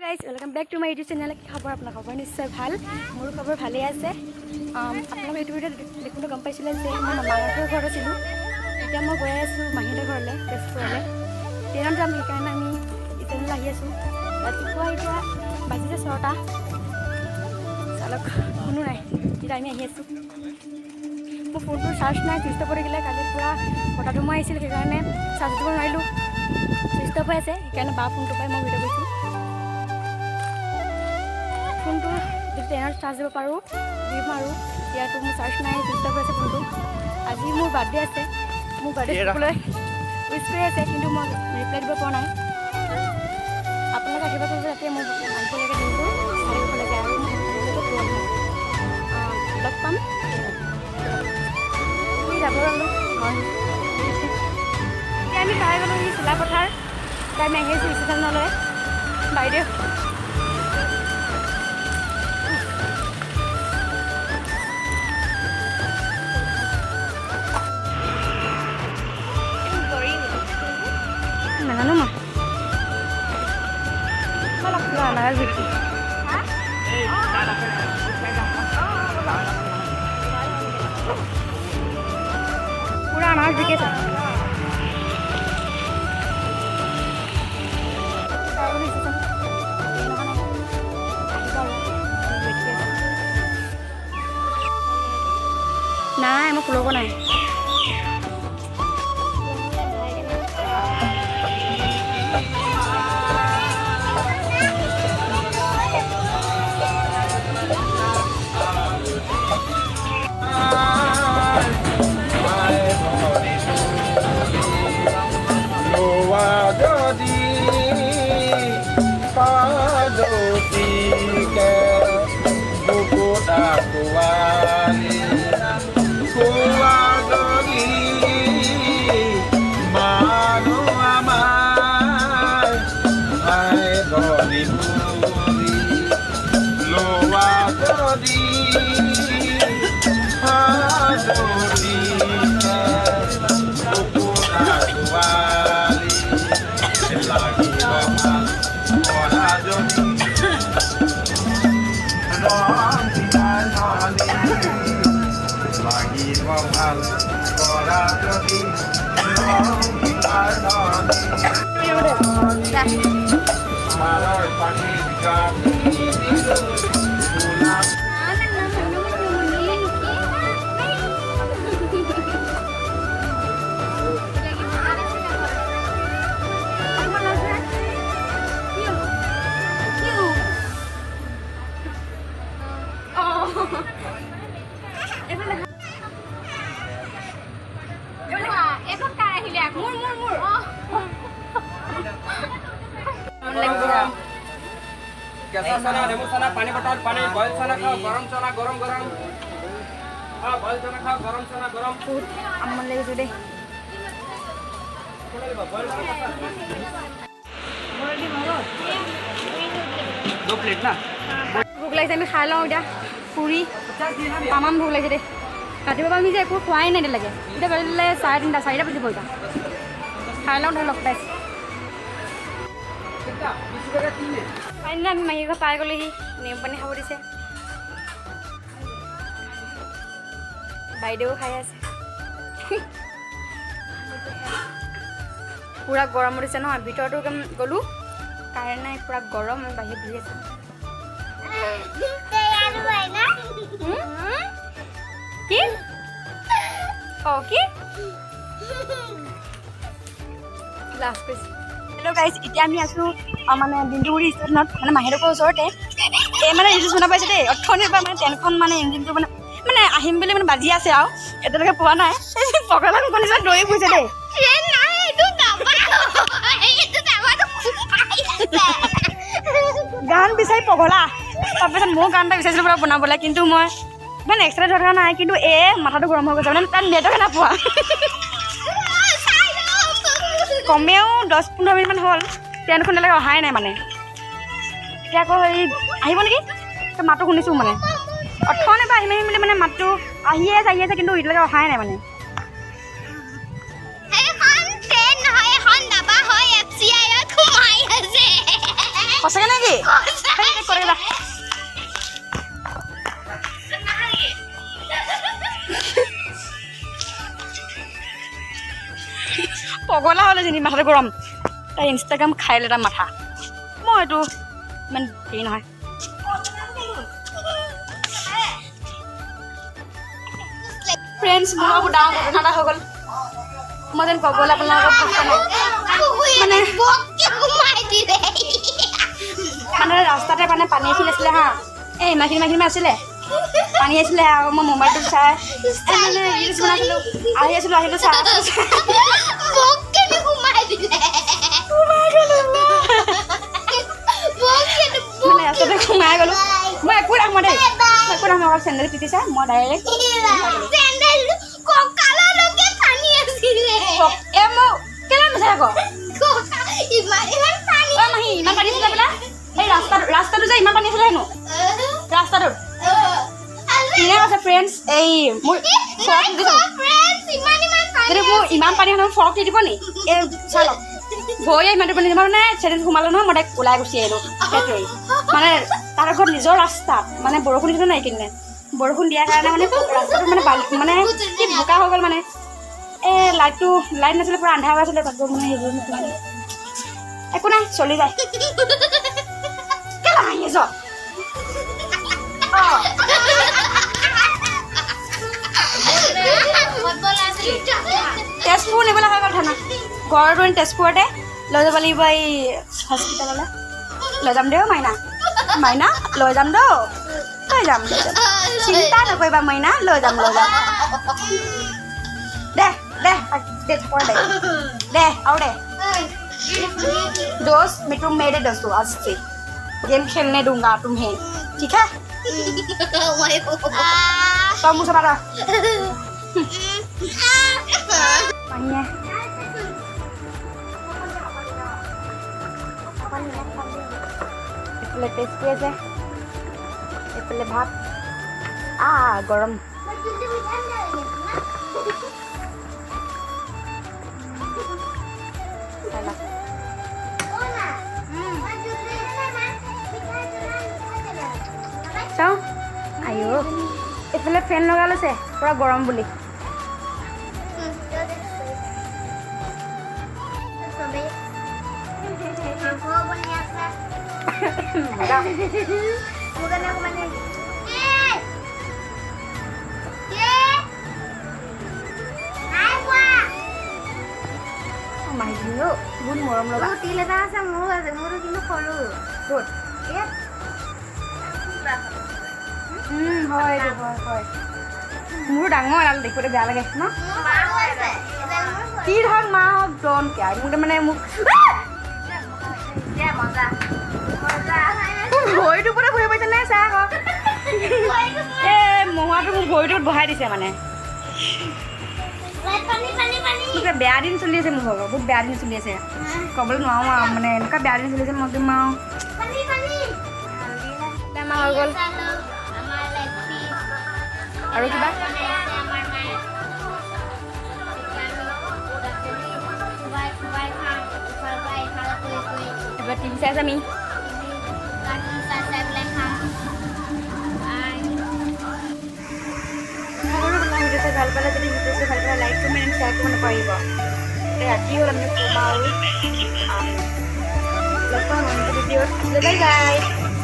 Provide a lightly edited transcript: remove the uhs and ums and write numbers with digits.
Guys welcome back to my YouTube channel. কি খবৰ? আপোনাৰ খবৰ নিশ্চয় ভাল। মোৰ খবৰ ভালেই আছে। আপোনালোকে এইটো ভিডিঅ'ত দেখোঁতে গম পাইছিলে যে মই মামাহঁতৰ ঘৰত আছিলোঁ। এতিয়া মই গৈ আছোঁ মাহীহঁতৰ ঘৰলৈ, তেজপুৰলৈ। ট্ৰেইনত যাম, সেইকাৰণে আমি ইটানলৈ আহি আছোঁ। ৰাতিপুৱা এতিয়া বাজিছে 6টা। চালক কোনো নাই, এতিয়া আমি আহি আছোঁ। মোৰ ফোনটোৰ চাৰ্জ নাই, চুইচ অফ হৈ থাকিলে। কালি পূৰা বতাহ ধুমুহা আহিছিল, সেইকাৰণে চাৰ্জ দিব নোৱাৰিলোঁ। চুইচ অফ হৈ আছে, সেইকাৰণে বা ফোনটো পাই মই ভিডিঅ' কৰিছোঁ। ফোনটো যদি ট্ৰেইনত চাৰ্জ দিব পাৰোঁ দিম আৰু। এতিয়াতো মোৰ চাৰ্জ নাই, চুইচ অফ হৈ আছে ফোনটো। আজি মোৰ বাৰ্থডে আছে, মোৰ বাৰ্থডে দিবলৈ উইচ কৰি আছে, কিন্তু মই ৰিপ্লাই দিব পৰা নাই। আপোনালোকে আশীৰ্বাদ কৰিব যাতে মোৰ আহিবলৈকে দিনটো ভালে কুশলে যায় আৰু মই পূৰণ হয়। লগ পাম যাব ৰ'লো ঘৰ। এতিয়া আমি পাই গ'লোঁ এই চিলাপথাৰ। এতিয়া আমি আহি আছোঁ ষ্টেচনলৈ। বাইদেউ নাজানো মই আনাৰ বিক্ৰী পুৰা আনাৰ বিক্ৰী আছে। নাই মই ফুলব নাই। कैसा चना नेमू चना पानी बटर पानी बॉयल चना खाओ गरम चना गरम गरम हां बॉयल चना खाओ गरम चना गरम আমন লাগিছে দেই। दो प्लेट ना ভোক লাগিছে, আমি খাই লওঁ এতিয়া। পুৰি তামাম ভোক লাগিছে দেই। ৰাতিপুৱা আমি যে একো খোৱাই নাই এতিয়ালৈকে। এতিয়া বাজিলে 3:30 4টা বাজিব এতিয়া। খাই লওঁ, ধৰি লগ পাইছোঁ। পানী আমি মাহী ঘৰ পাই গ'লোহি। নেমু পানী খাব দিছে, বাইদেউ খাই আছে। পূৰা গৰম উঠিছে নহয়। ভিতৰতো গ'লোঁ, কাৰেণ্ট নাই, পূৰা গৰম। আমি বাহিৰত বহি আছোঁ। কি অঁ কি লাষ্ট পেজ। হেল্ল' গাইজ, এতিয়া আমি আছোঁ মানে বিন্দুগুৰি ষ্টেচনত, মানে মাহীহঁতৰ ওচৰতে। এই মানে ৰিলচ শুনা পাইছে দেই। অথনিৰ পৰা মানে ট্ৰেইনখন মানে ইঞ্জিনটো মানে আহিম বুলি মানে বাজি আছে আৰু এতিয়ালৈকে পোৱা নাই। পগলা কুকুৰ নিচিনা দৌৰি ফুৰিছে দেই। গান বিচাৰি পগলা। তাৰপিছত মোৰ গান এটা বিচাৰিছিলোঁ পৰা বনাবলৈ, কিন্তু মই ইমান এক্সট্ৰা ধৰা নাই। কিন্তু মাথাটো গৰম হৈ গৈছে, মানে তাত নেটৱৰ্কে নাপোৱা। কমেও 10-15 মিনিটমান হ'ল ট্ৰেইনখন এতিয়ালৈকে অহাই নাই। মানে এতিয়া আকৌ হেৰি আহিব নেকি, মাতটো শুনিছোঁ। মানে অথনিৰ পৰা আহিম বুলি মানে মাতটো আহিয়ে আছে, কিন্তু এতিয়ালৈকে অহাই নাই। মানে সঁচাকৈ নেকি? কৰিবা পগলা হ'লে যেনি মাথাটো গৰম তাই ইনষ্টাগ্ৰাম খাই লৈ তাৰ মাথা মই এইটো ইমান হেৰি নহয় ফ্ৰেণ্ডছ মোৰ বহুত ডাঙৰ ঘটনা এটা হৈ গ'ল মই যেন ক'বলৈ আপোনালোকক ভাষা নাই মানে ৰাস্তাতে মানে পানী এখিনি আছিলে হা এই ইমানখিনি আছিলে পানী আছিলে আৰু মই মোবাইলটো চাই মানে ৰিলছ বনাইছিলোঁ আহিলোঁ চাই মানে ৰাস্তাতে সোমাই গ'লোঁ মই একো নাখাওঁ দেই মই একো নাখাওঁ অকল চেণ্ডেল পিটিছা মই ডাইৰেক্ট মোক কেলে মিছাই আকৌ মাহী ইমান পানী আছিলে বোলে এই ৰাস্তাটো যে ইমান পানী আছিলে হেনো ৰাস্তাটোত কিনে আছে ফ্ৰেণ্ডছ এই মোৰ ফ্ৰক যদি মোৰ ইমান পানী হ'লে ফ্ৰক দি দিব নি এই চাই লওক ভয়ে ইমান পানী দিব মানে চেণ্ডেল সোমালে নহয় মই তাইক ওলাই গুচি আহিলোঁ সেইটোৱেই মানে তাৰ ঘৰত নিজৰ ৰাস্তাত মানে বৰষুণ দিছিলে নাই কিনে বৰষুণ দিয়াৰ কাৰণে মানে ৰাস্তাটো মানে কি বোকা হৈ গ'ল মানে এই লাইট নাছিলে পূৰা আন্ধাৰ হৈ আছিলে তাত মানে সেইবোৰ মানে একো নাই চলি যায় কেলা হাঁহি আছ তেজপুৰ নিবলৈ হৈ গ'ল থানা ঘৰটো তেজপুৰতে লৈ যাব লাগিব এই হস্পিটেললৈ লৈ যাম দেই মাইনা লৈ যাম লৈ যাম চিন্তা নকৰিবা মাইনা লৈ যাম দে और दे दोस्त मैं तुम मेरे दोस्त हो आज से गेम खेलने दूंगा तुम्हें ठीक है तो मुझसे मारो टेस्ट আছে এফালে ভাত গৰম চাওঁ আইও এইফালে ফেন লগাই লৈছে পুৰা গৰম বুলি বহুত মৰম লগা তিল এটা আছে মোৰো কিন্তু সৰু ক'ত হয় মোৰো ডাঙৰ এডাল দেখিবলৈ বেয়া লাগে ন কি ধৰক মা হওক জন কেয়াৰ মোক মানে মোক ভৰিটোৰ ওপৰতে বহি পাইছে নাই চা আকৌ এই মহুৱাটো মোক ভৰিটোত বহাই দিছে মানে বেয়া দিন চলি আছে মোৰ ভাগৰ বহুত বেয়া দিন চলি আছে ক'বলৈ নোৱাৰোঁ আৰু মানে এনেকুৱা বেয়া দিন চলি আছে মই একদম আৰু হৈ গ'ল আৰু কিবা এবাৰ টিভি চাই আছে আমি ভাল পালে যদি ভিডিঅ'টো ভাল পালে লাইক কমেণ্ট শ্বেয়াৰ কৰিব নকৰিব ৰাতি হ'ল আমি ক'বা আৰু লগ পাম ভিডিঅ'ত বাই বাই